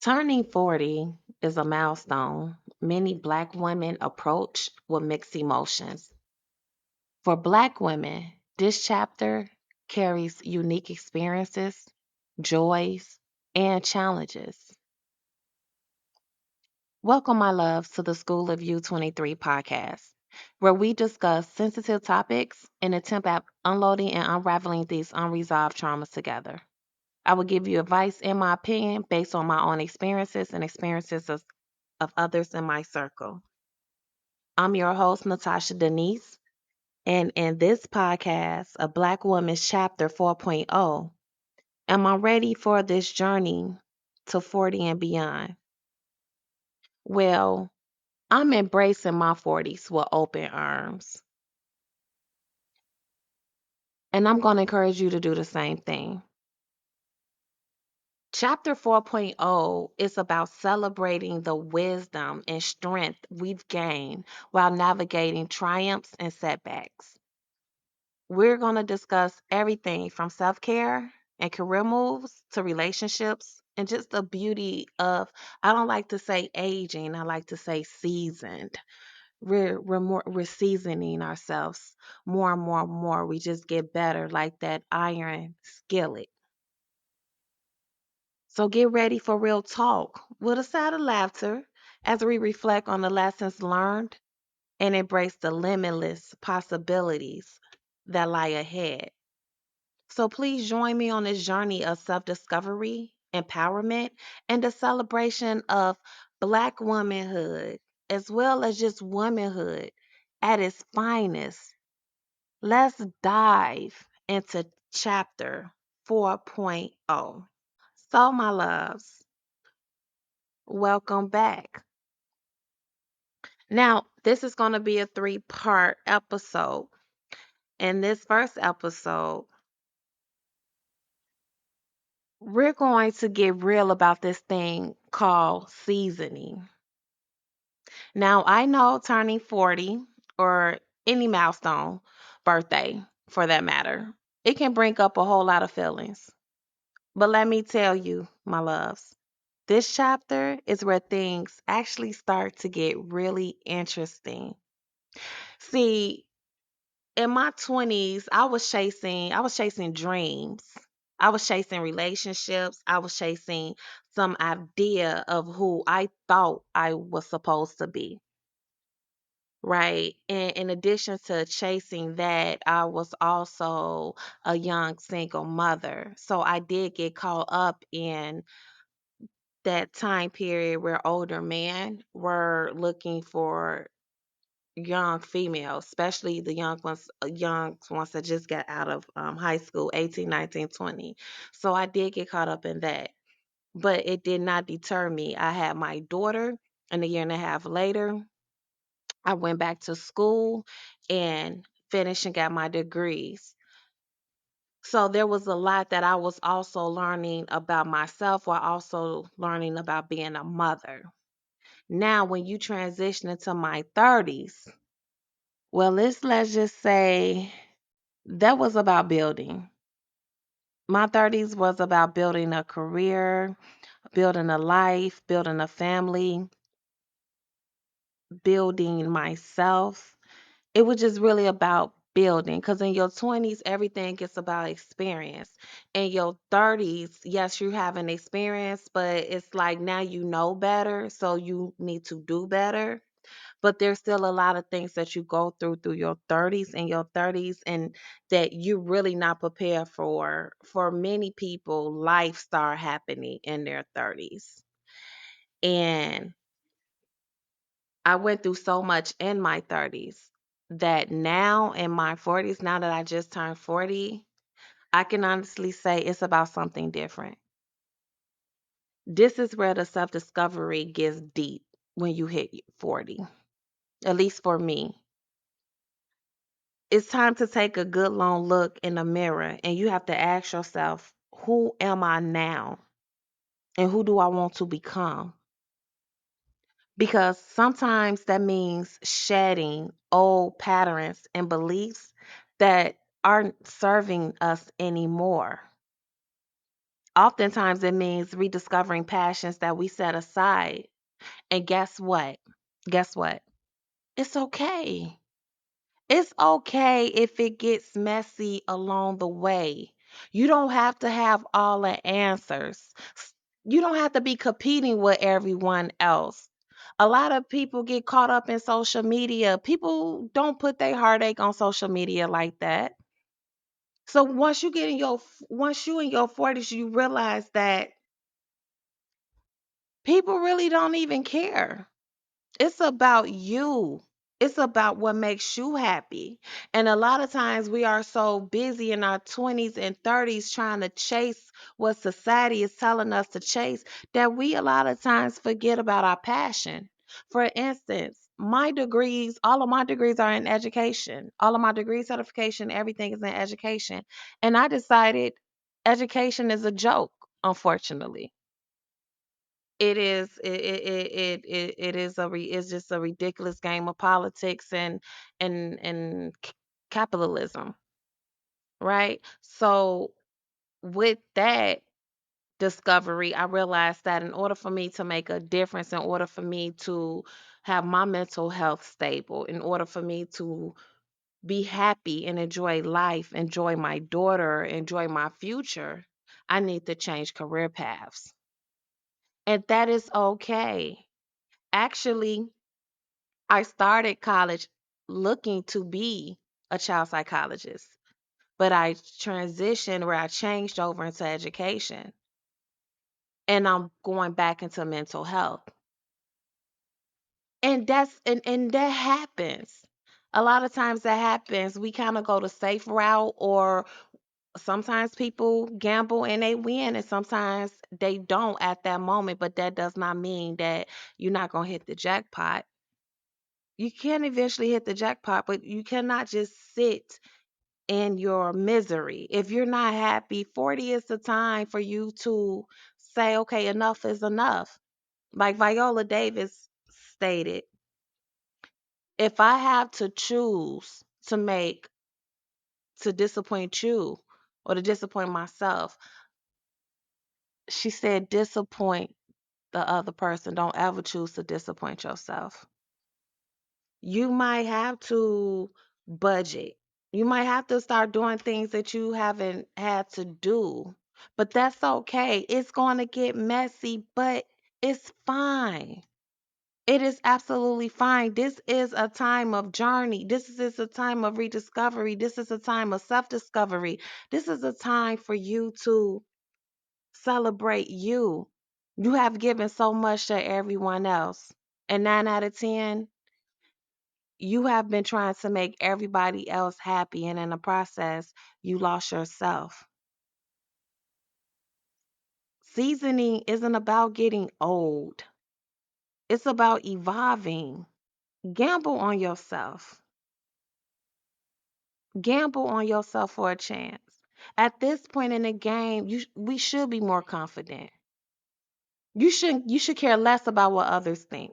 Turning 40 is a milestone many Black women approach with mixed emotions. For Black women, this chapter carries unique experiences, joys, and challenges. Welcome, my loves, to the School of U23 podcast, where we discuss sensitive topics and attempt at unloading and unraveling these unresolved traumas together. I will give you advice and my opinion based on my own experiences and experiences of others in my circle. I'm your host, Natasha Denise, and in this podcast, A Black Woman's Chapter 4.0, am I ready for this journey to 40 and beyond? Well, I'm embracing my 40s with open arms, and I'm going to encourage you to do the same thing. Chapter 4.0 is about celebrating the wisdom and strength we've gained while navigating triumphs and setbacks. We're going to discuss everything from self care and career moves to relationships and just the beauty of, I don't like to say aging, I like to say seasoned. We're seasoning ourselves more and more and more. We just get better like that iron skillet. So get ready for real talk with a side of laughter as we reflect on the lessons learned and embrace the limitless possibilities that lie ahead. So please join me on this journey of self discovery, empowerment, and the celebration of Black womanhood, as well as just womanhood at its finest. Let's dive into chapter 4.0. So, my loves, welcome back. Now, this is going to be a three-part episode. In this first episode, we're going to get real about this thing called seasoning. Now, I know turning 40 or any milestone, birthday for that matter, it can bring up a whole lot of feelings. But let me tell you, my loves, this chapter is where things actually start to get really interesting. See, in my 20s, I was chasing dreams. I was chasing relationships. I was chasing some idea of who I thought I was supposed to be. Right. And in addition to chasing that, I was also a young single mother. So I did get caught up in that time period where older men were looking for young females, especially the young ones that just got out of high school, 18, 19, 20. So I did get caught up in that, but it did not deter me. I had my daughter, and a year and a half later, I went back to school and finished and got my degrees. So there was a lot that I was also learning about myself while also learning about being a mother. Now, when you transition into my 30s, well, let's just say that was about building. My 30s was about building a career, building a life, building a family, building myself. It was just really about building because in your 20s, everything is about experience. In your 30s, yes, you have an experience, but it's like now you know better, so you need to do better. But there's still a lot of things that you go through your 30s and your 30s and that you're really not prepared for. For many people, life start happening in their 30s. And I went through so much in my 30s that now in my 40s, now that I just turned 40, I can honestly say it's about something different. This is where the self discovery gets deep when you hit 40, at least for me. It's time to take a good long look in the mirror and you have to ask yourself, who am I now? And who do I want to become? Because sometimes that means shedding old patterns and beliefs that aren't serving us anymore. Oftentimes it means rediscovering passions that we set aside. And guess what? Guess what? It's okay. It's okay if it gets messy along the way. You don't have to have all the answers. You don't have to be competing with everyone else. A lot of people get caught up in social media. People don't put their heartache on social media like that. So once you in your 40s, you realize that people really don't even care. It's about you. It's about what makes you happy. And a lot of times we are so busy in our 20s and 30s trying to chase what society is telling us to chase that we a lot of times forget about our passion. For instance, all of my degrees are in education. All of my degree certification, everything is in education. And I decided education is a joke, unfortunately. It's just a ridiculous game of politics and capitalism, right? So with that discovery, I realized that in order for me to make a difference, in order for me to have my mental health stable, in order for me to be happy and enjoy life, enjoy my daughter, enjoy my future, I need to change career paths. And that is okay. Actually, I started college looking to be a child psychologist, but I transitioned where I changed over into education and I'm going back into mental health. And that happens. A lot of times that happens. We kind of go the safe route, or sometimes people gamble and they win and sometimes they don't at that moment, but that does not mean that you're not going to hit the jackpot. You can eventually hit the jackpot, but you cannot just sit in your misery. If you're not happy, 40 is the time for you to say, okay, enough is enough. Like Viola Davis stated, if I have to choose to disappoint you or to disappoint myself, she said, disappoint the other person. Don't ever choose to disappoint yourself. You might have to budget. You might have to start doing things that you haven't had to do. But that's okay. It's going to get messy, but it's fine. It is absolutely fine. This is a time of journey. This is a time of rediscovery. This is a time of self discovery. This is a time for you to celebrate you. You have given so much to everyone else. And 9 out of 10, you have been trying to make everybody else happy, and in the process, you lost yourself. Seasoning isn't about getting old, it's about evolving. Gamble on yourself. Gamble on yourself for a chance. At this point in the game, we should be more confident. You should care less about what others think.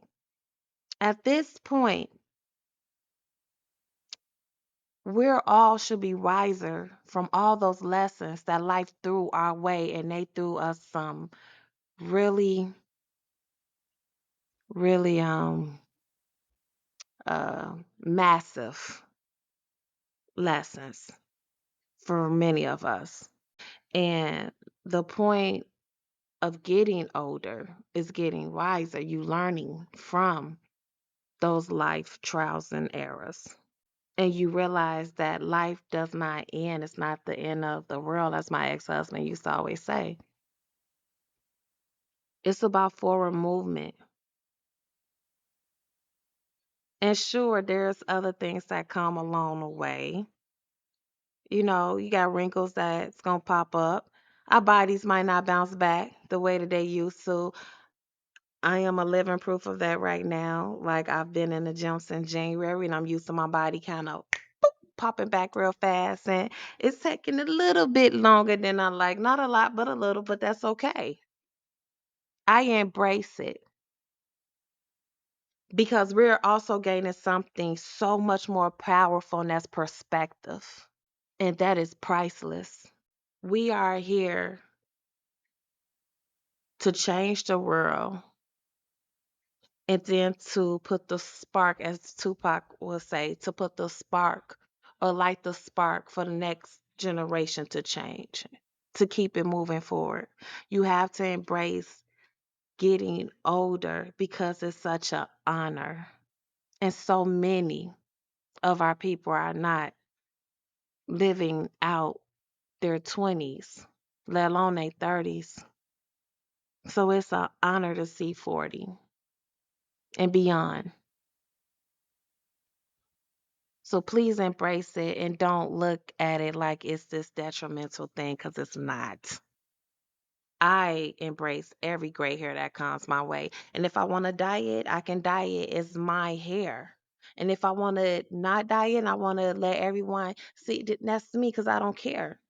At this point, we're all should be wiser from all those lessons that life threw our way, and they threw us some really, really massive lessons for many of us. And the point of getting older is getting wiser. You learning from those life trials and errors. And you realize that life does not end. It's not the end of the world, as my ex-husband used to always say. It's about forward movement. And sure, there's other things that come along the way. You got wrinkles that's gonna pop up. Our bodies might not bounce back the way that they used to. I am a living proof of that right now. Like, I've been in the gym since January and I'm used to my body kind of popping back real fast. And it's taking a little bit longer than I like. Not a lot, but a little, but that's okay. I embrace it because we're also gaining something so much more powerful, and that's perspective. And that is priceless. We are here to change the world, and then to put the spark, as Tupac would say, to put the spark or light the spark for the next generation to change, to keep it moving forward. You have to embrace getting older because it's such an honor. And so many of our people are not living out their 20s, let alone their 30s. So it's an honor to see 40 and beyond. So please embrace it and don't look at it like it's this detrimental thing, because it's not. I embrace every gray hair that comes my way. And if I want to dye it, I can dye it. It's my hair. And if I want to not dye it and I want to let everyone see, that's me, because I don't care.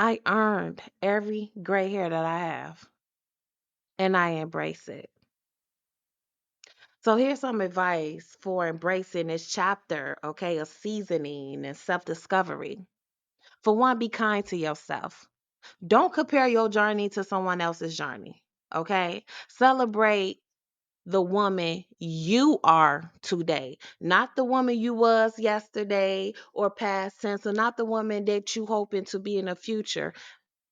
I earned every gray hair that I have, and I embrace it. So here's some advice for embracing this chapter, okay, of seasoning and self-discovery. For one, be kind to yourself. Don't compare your journey to someone else's journey, okay? Celebrate the woman you are today, not the woman you was yesterday or past tense, or not the woman that you hoping to be in the future.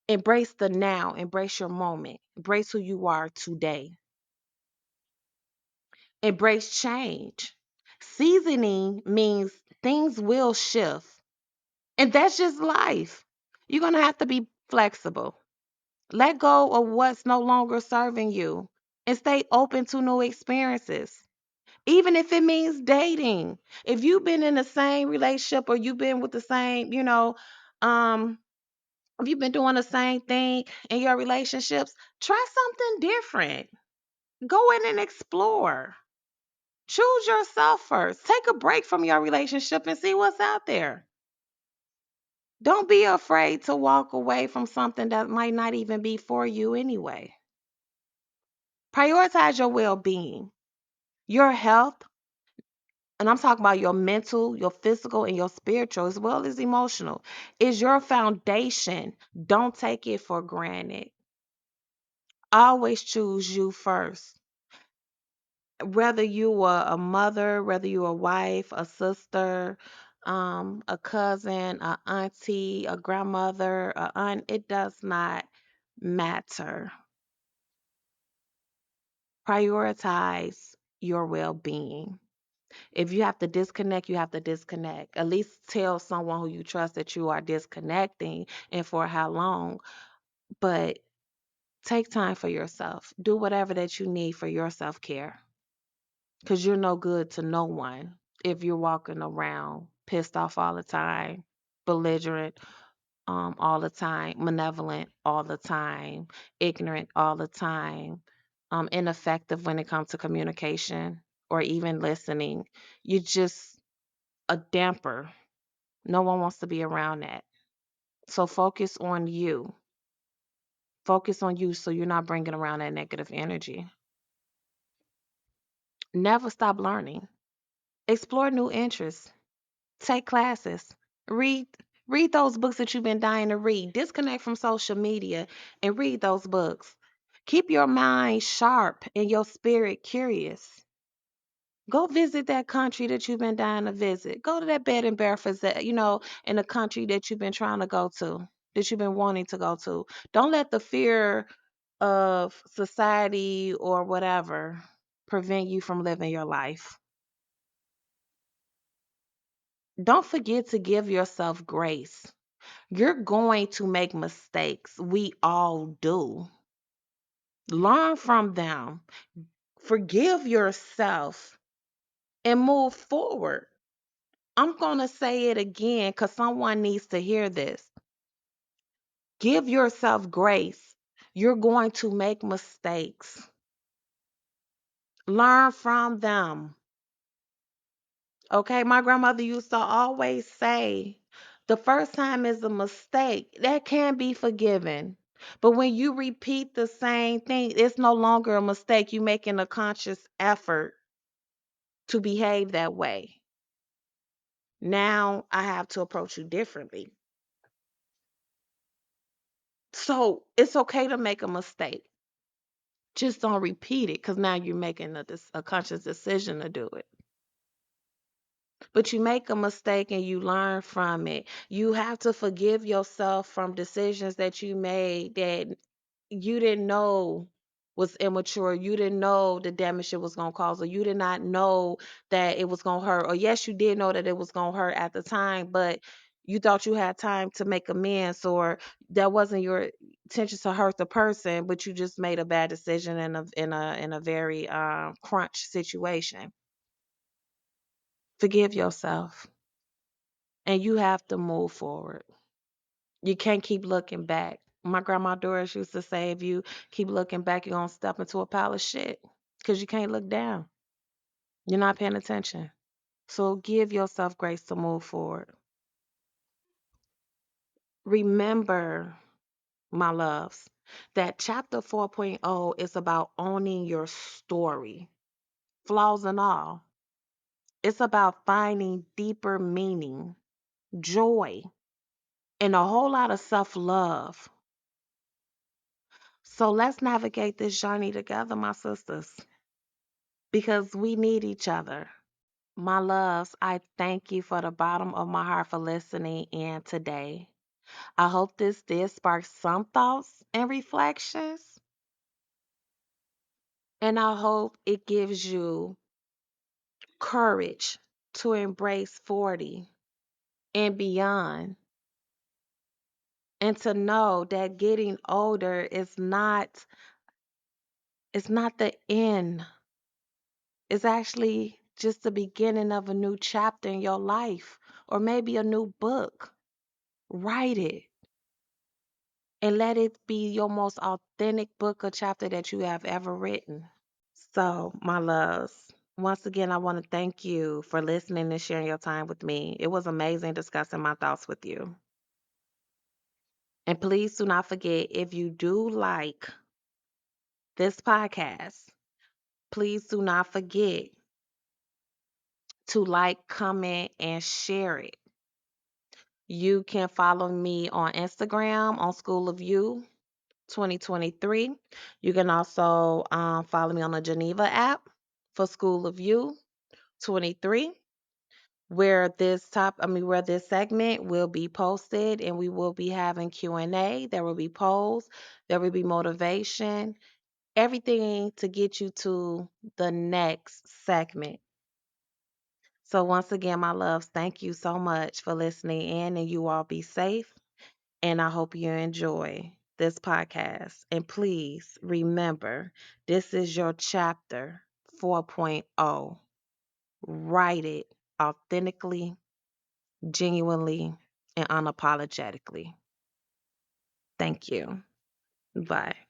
Embrace the now, embrace your moment, embrace who you are today. Embrace change. Seasoning means things will shift, and that's just life. You're going to have to be flexible. Let go of what's no longer serving you and stay open to new experiences. Even if it means dating. If you've been in the same relationship, or you've been with the same, um, if you've been doing the same thing in your relationships, try something different. Go in and explore. Choose yourself first. Take a break from your relationship and see what's out there. Don't be afraid to walk away from something that might not even be for you anyway. Prioritize your well being, your health, and I'm talking about your mental, your physical, and your spiritual, as well as emotional, is your foundation. Don't take it for granted. Always choose you first. Whether you are a mother, whether you are a wife, a sister, a cousin, a auntie, a grandmother, a aunt, it does not matter. Prioritize your well being. If you have to disconnect, you have to disconnect. At least tell someone who you trust that you are disconnecting and for how long. But take time for yourself. Do whatever that you need for your self care, because you're no good to no one if you're walking around pissed off all the time, belligerent all the time, malevolent all the time, ignorant all the time, ineffective when it comes to communication or even listening. You just a damper. No one wants to be around that. So focus on you. Focus on you so you're not bringing around that negative energy. Never stop learning. Explore new interests. Take classes. Read read those books that you've been dying to read. Disconnect from social media and read those books. Keep your mind sharp and your spirit curious. Go visit that country that you've been dying to visit. Go to that bed and breakfast that, in a country that you've been trying to go to, that you've been wanting to go to. Don't let the fear of society or whatever prevent you from living your life. Don't forget to give yourself grace. You're going to make mistakes. We all do. Learn from them. Forgive yourself and move forward. I'm going to say it again because someone needs to hear this. Give yourself grace. You're going to make mistakes. Learn from them. Okay, my grandmother used to always say, the first time is a mistake. That can be forgiven. But when you repeat the same thing, it's no longer a mistake. You're making a conscious effort to behave that way. Now I have to approach you differently. So it's okay to make a mistake. Just don't repeat it because now you're making a conscious decision to do it. But you make a mistake and you learn from it. You have to forgive yourself from decisions that you made that you didn't know was immature. You didn't know the damage it was going to cause, or you did not know that it was going to hurt. Or yes, you did know that it was going to hurt at the time, but you thought you had time to make amends, or that wasn't your intention to hurt the person, but you just made a bad decision in a very crunch situation. Forgive yourself, and you have to move forward. You can't keep looking back. My grandma Doris used to say, if you keep looking back, you're going to step into a pile of shit because you can't look down. You're not paying attention. So give yourself grace to move forward. Remember, my loves, that chapter 4.0 is about owning your story, flaws and all. It's about finding deeper meaning, joy, and a whole lot of self love. So let's navigate this journey together, my sisters, because we need each other. My loves, I thank you for the bottom of my heart for listening in today. I hope this did spark some thoughts and reflections, and I hope it gives you courage to embrace 40 and beyond, and to know that getting older is not, it's not the end. It's actually just the beginning of a new chapter in your life, or maybe a new book. Write it and let it be your most authentic book or chapter that you have ever written. So, my loves, once again, I want to thank you for listening and sharing your time with me. It was amazing discussing my thoughts with you. And please do not forget, if you do like this podcast, please do not forget to like, comment, and share it. You can follow me on Instagram on School of You 2023. You can also follow me on the Geneva app for School of You 23, where where this segment will be posted, and we will be having Q&A. There will be polls, there will be motivation, everything to get you to the next segment. So once again, my loves, thank you so much for listening in, and you all be safe. And I hope you enjoy this podcast. And please remember, this is your chapter 4.0. Write it authentically, genuinely, and unapologetically. Thank you. Bye.